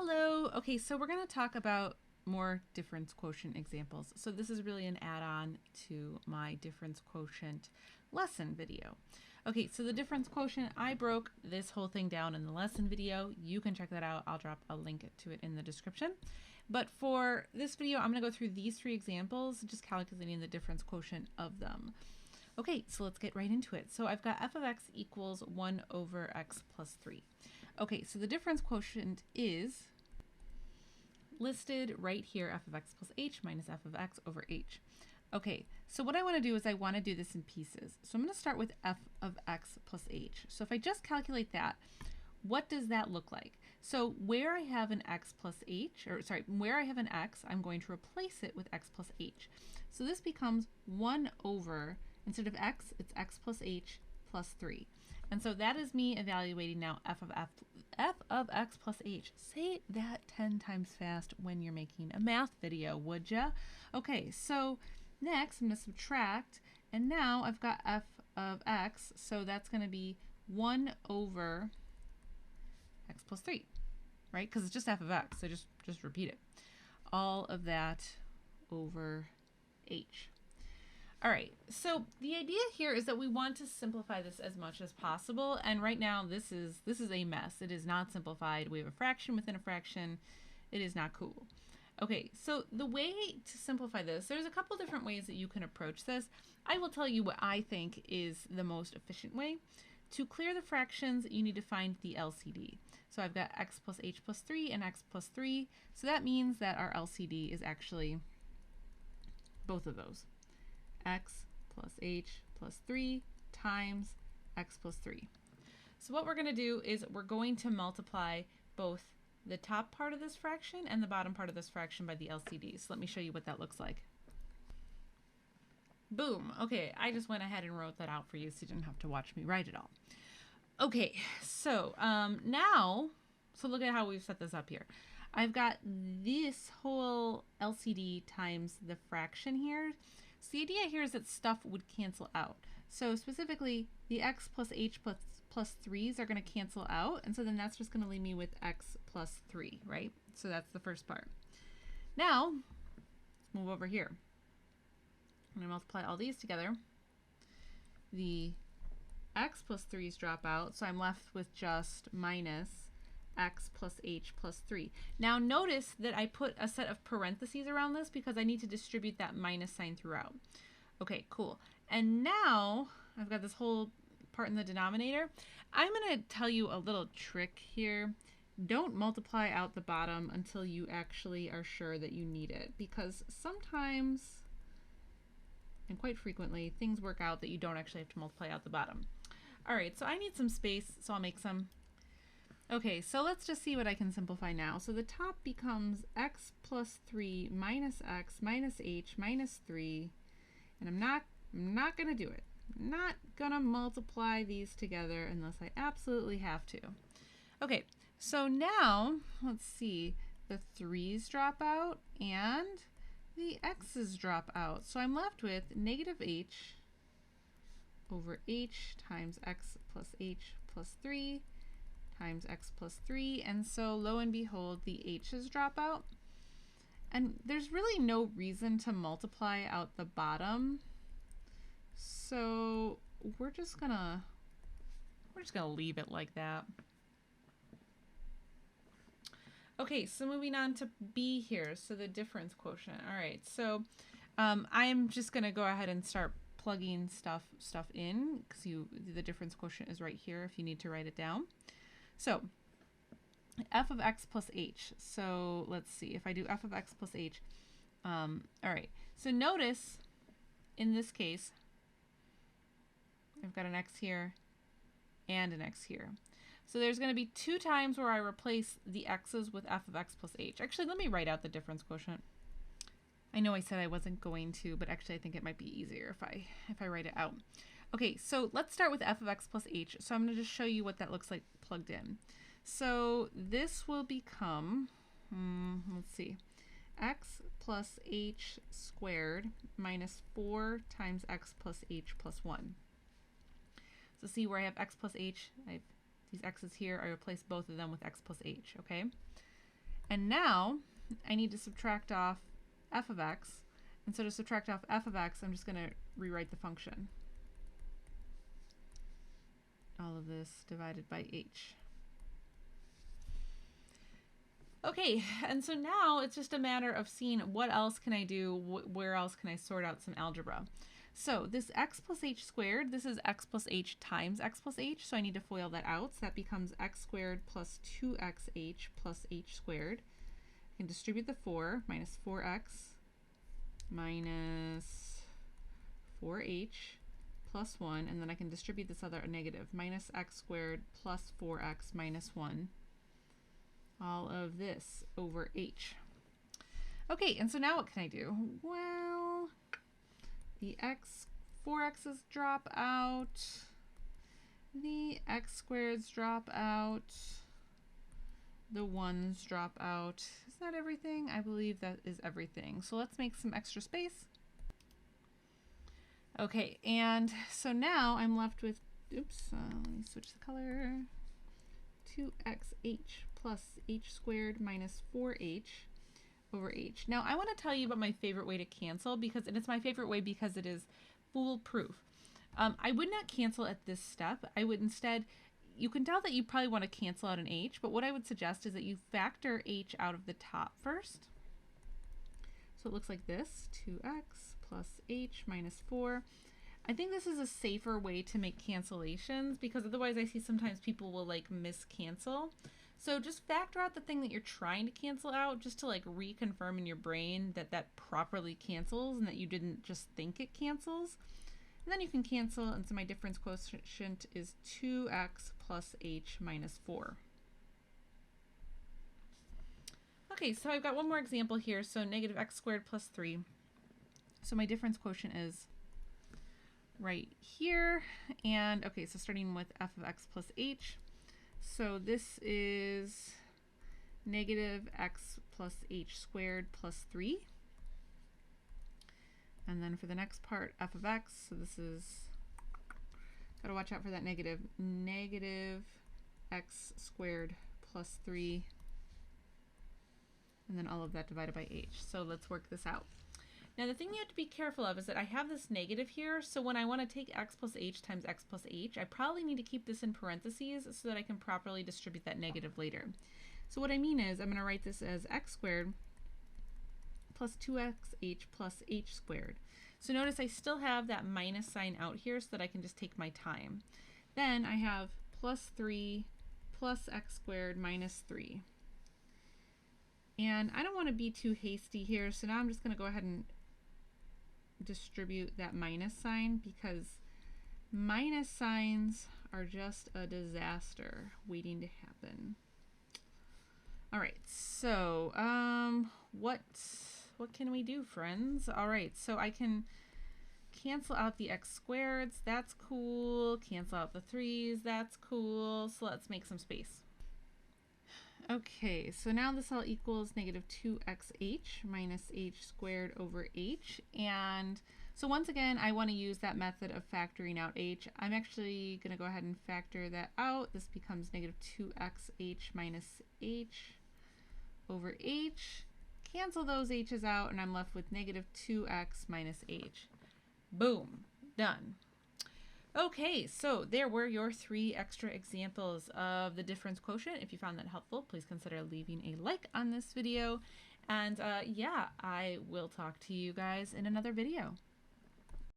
Hello. Okay, so we're going to talk about more difference quotient examples. So this is really an add-on to my difference quotient lesson video. Okay, so the difference quotient, I broke this whole thing down in the lesson video. You can check that out. I'll drop a link to it in the description. But for this video, I'm going to go through these three examples, just calculating the difference quotient of them. Okay, so let's get right into it. So I've got f of x equals 1 over x plus 3. Okay, so the difference quotient is listed right here, f of x plus h minus f of x over h. Okay, so what I want to do is I want to do this in pieces. So I'm going to start with f of x plus h. So if I just calculate that, what does that look like? So where I have an x plus h, or sorry, where I have an x, I'm going to replace it with x plus h. So this becomes 1 over, instead of x, it's x plus h plus 3. And so that is me evaluating now f of x plus h. Say that 10 times fast when you're making a math video, would ya? Okay, so next I'm going to subtract, and now I've got f of x, so that's going to be 1 over x plus 3, right? Because it's just f of x, so just repeat it. All of that over h. All right, so the idea here is that we want to simplify this as much as possible, and right now this is a mess. It is not simplified. We have a fraction within a fraction. It is not cool. Okay, so the way to simplify this, there's a couple different ways that you can approach this. I will tell you what I think is the most efficient way. To clear the fractions, you need to find the LCD. So I've got x plus h plus 3 and x plus 3, so that means that our LCD is actually both of those. X plus h plus 3 times x plus 3. So what we're going to do is we're going to multiply both the top part of this fraction and the bottom part of this fraction by the LCD. So let me show you what that looks like. Boom. Okay, I just went ahead and wrote that out for you so you didn't have to watch me write it all. Okay, so now, so look at how we've set this up here. I've got this whole LCD times the fraction here. So the idea here is that stuff would cancel out. So specifically, the x plus h plus 3s are going to cancel out, and so then that's just going to leave me with x plus 3, right? So that's the first part. Now, let's move over here. I'm going to multiply all these together. The x plus 3's drop out, so I'm left with just minus x plus h plus 3. Now notice that I put a set of parentheses around this because I need to distribute that minus sign throughout. Okay, cool. And now I've got this whole part in the denominator. I'm going to tell you a little trick here. Don't multiply out the bottom until you actually are sure that you need it, because sometimes, and quite frequently, things work out that you don't actually have to multiply out the bottom. All right, so I need some space, so I'll make some. Okay, so let's just see what I can simplify now. So the top becomes x plus 3 minus x minus h minus 3, and I'm not going to do it. I'm not going to multiply these together unless I absolutely have to. Okay, so now, let's see, the 3's drop out and the x's drop out. So I'm left with negative h over h times x plus h plus 3 times x plus 3, and so lo and behold, the h's drop out. And there's really no reason to multiply out the bottom, so we're just gonna leave it like that. Okay, so moving on to b here, so the difference quotient. All right, so I'm just gonna go ahead and start plugging stuff in, because the difference quotient is right here if you need to write it down. So f of x plus h. So let's see, if I do f of x plus h, all right. So notice in this case, I've got an x here and an x here. So there's going to be 2 times where I replace the x's with f of x plus h. Actually, let me write out the difference quotient. I know I said I wasn't going to, but actually I think it might be easier if I write it out. Okay, so let's start with f of x plus h. So I'm going to just show you what that looks like plugged in. So this will become, let's see, x plus h squared minus 4 times x plus h plus 1. So see where I have x plus h, I have these x's here, I replace both of them with x plus h, okay? And now I need to subtract off f of x. And so to subtract off f of x, I'm just going to rewrite the function. All of this divided by h. Okay, and so now it's just a matter of seeing what else can I do, where else can I sort out some algebra. So this x plus h squared, this is x plus h times x plus h, so I need to FOIL that out. So that becomes x squared plus 2xh plus h squared. I can distribute the 4, minus 4x minus 4h plus 1, and then I can distribute this other negative, minus x squared plus 4x minus 1. All of this over h. Okay, and so now what can I do? Well, the 4x's drop out, the x squareds drop out, the 1's drop out. Is that everything? I believe that is everything. So let's make some extra space. Okay, and so now I'm left with, oops, let me switch the color, 2xh plus h squared minus 4h over h. Now I want to tell you about my favorite way to cancel, and it's my favorite way because it is foolproof. I would not cancel at this step. I would instead, you can tell that you probably want to cancel out an h, but what I would suggest is that you factor h out of the top first. So it looks like this, 2x plus h minus 4. I think this is a safer way to make cancellations, because otherwise I see sometimes people will like miscancel. So just factor out the thing that you're trying to cancel out, just to like reconfirm in your brain that that properly cancels and that you didn't just think it cancels. And then you can cancel, and so my difference quotient is 2x plus h minus 4. Okay, so I've got one more example here. So negative x squared plus 3. So my difference quotient is right here. And okay, so starting with f of x plus h. So this is negative x plus h squared plus 3. And then for the next part, f of x, so this is, gotta watch out for that negative, negative x squared plus 3. And then all of that divided by h. So let's work this out. Now the thing you have to be careful of is that I have this negative here, so when I want to take x plus h times x plus h, I probably need to keep this in parentheses so that I can properly distribute that negative later. So what I mean is I'm going to write this as x squared plus 2xh plus h squared. So notice I still have that minus sign out here so that I can just take my time. Then I have plus 3 plus x squared minus 3. And I don't want to be too hasty here, so now I'm just going to go ahead and distribute that minus sign, because minus signs are just a disaster waiting to happen. All right, so what can we do, friends? All right, so I can cancel out the x squareds, that's cool. Cancel out the 3's, that's cool. So let's make some space. Okay, so now this all equals negative 2xh minus h squared over h. And so once again, I want to use that method of factoring out h. I'm actually going to go ahead and factor that out. This becomes negative 2xh minus h over h. Cancel those h's out, and I'm left with negative 2x minus h. Boom, done. Okay, so there were your 3 extra examples of the difference quotient. If you found that helpful, please consider leaving a like on this video. And yeah, I will talk to you guys in another video.